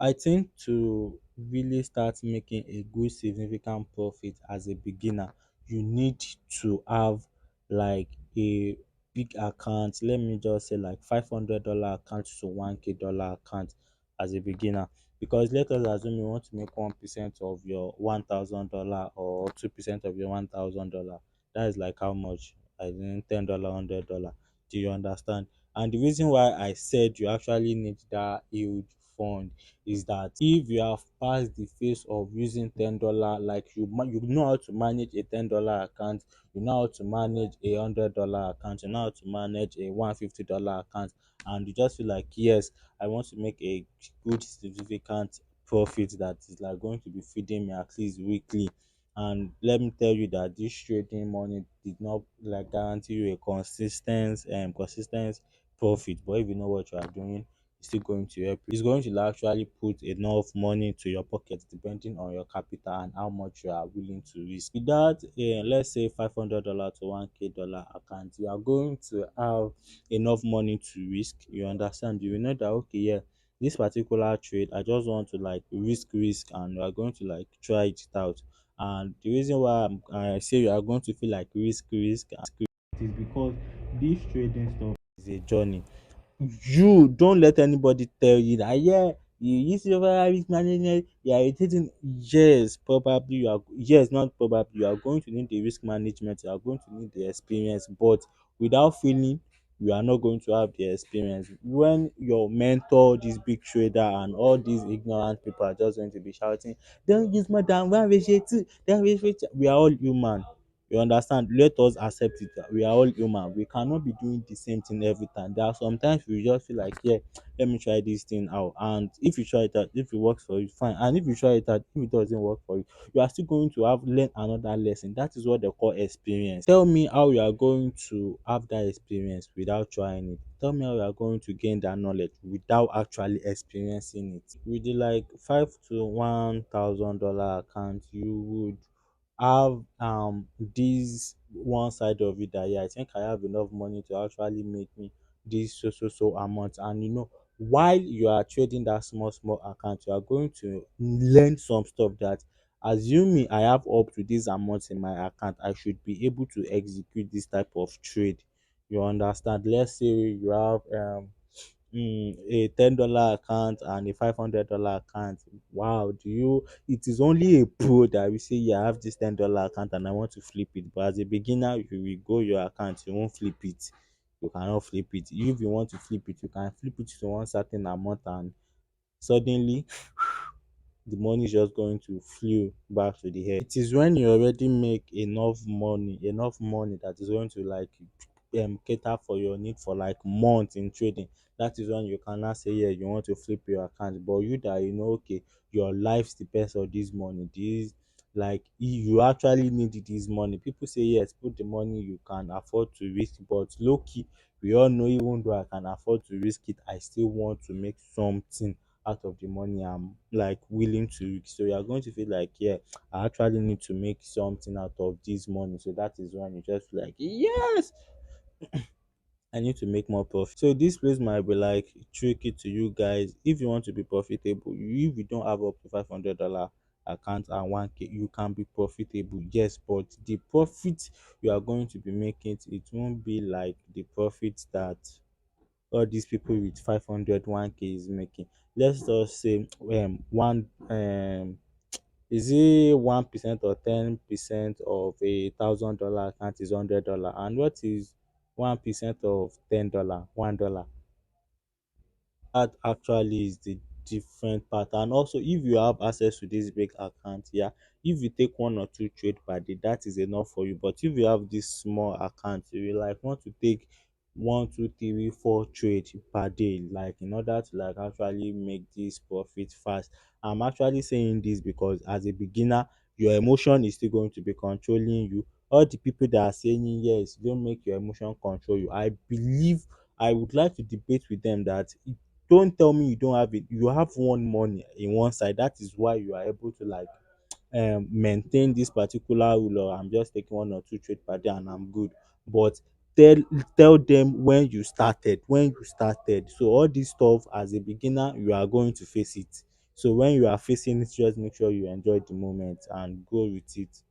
I think to really start making a good significant profit as a beginner, you need to have like a big account. Let me just say like $500 account to $1K dollar account as a beginner. Because let us assume you want to make 1% of your $1,000 or 2% of your $1,000. That is like how much? I think $10, $100. Do you understand? And the reason why I said you actually need that yield fund is that if you have passed the phase of using $10, like you know how to manage a $10 account, you know how to manage a $100 account, you know how to manage a $150 account, and you just feel like, yes, I want to make a good significant profit that is like going to be feeding me at least weekly. And let me tell you that this trading money did not like guarantee you a consistent profit. But if you know what you are doing, it's still going to help you. It's going to actually put enough money to your pocket depending on your capital and how much you are willing to risk. With that, let's say $500 to $1K dollar account, you are going to have enough money to risk. You understand? You will know that okay, yeah, this particular trade, I just want to like risk, and you are going to like try it out. And the reason why I say you are going to feel like risk is because this trading stuff is a journey. You don't let anybody tell you that, yeah, you use your risk management, you are irritating. Yes, probably you are, yes, not probably, you are going to need the risk management, you are going to need the experience, but without feeling, you are not going to have the experience. When your mentor, this big trader, and all these ignorant people are just going to be shouting, don't use more than one ratio two, don't use ratio. We are all human. You understand? Let us accept it that we are all human. We cannot be doing the same thing every time. There are sometimes we just feel like, yeah, let me try this thing out. And if you try it out, if it works for you, fine. And if you try it out, if it doesn't work for you, you are still going to have learn another lesson. That is what they call experience. Tell me how you are going to have that experience without trying it. Tell me how you are going to gain that knowledge without actually experiencing it. With the like $5 to $1,000 account, you would have this one side of it that, yeah, I think I have enough money to actually make me this so amount. And while you are trading that small account, you are going to learn some stuff that, assuming I have up to this amount in my account, I should be able to execute this type of trade. You understand? Let's say you have a $10 account and a $500 account. Wow, do you? It is only a pro that will say, yeah, I have this $10 account and I want to flip it. But as a beginner, you will go your account, you won't flip it. You cannot flip it. If you want to flip it, you can flip it to one certain amount, and suddenly the money is just going to flow back to the head. It is when you already make enough money that is going to like cater for your need for like months in trading. That is when you can now say, yeah, you want to flip your account. But you that okay, your life depends on this money. This like you actually need this money. People say yes, put the money you can afford to risk, but low key, we all know even though I can afford to risk it, I still want to make something out of the money I'm like willing to risk. So you are going to feel like, yeah, I actually need to make something out of this money. So that is when you just feel like, yes, I need to make more profit. So this place might be like tricky to you guys. If you want to be profitable, if you don't have up to $500 account and 1K, you can be profitable. Yes, but the profit you are going to be making, it won't be like the profit that all these people with 500 1K is making. Let's just say one is it 1% or 10% of $1,000 account is $100, and what is 1% of $10? $1. That actually is the different part. And also, if you have access to this big account, yeah, if you take one or two trade per day, that is enough for you. But if you have this small account, you will like want to take one, two, three, four trade per day, like in order to like actually make this profit fast. I'm actually saying this because as a beginner, your emotion is still going to be controlling you. All the people that are saying yes, don't make your emotion control you, I believe I would like to debate with them that don't tell me you don't have it. You have one money in one side. That is why you are able to like maintain this particular rule, or I'm just taking one or two trade per day and I'm good. But tell tell them when you started. So all this stuff as a beginner, you are going to face it. So when you are facing it, just make sure you enjoy the moment and go with it.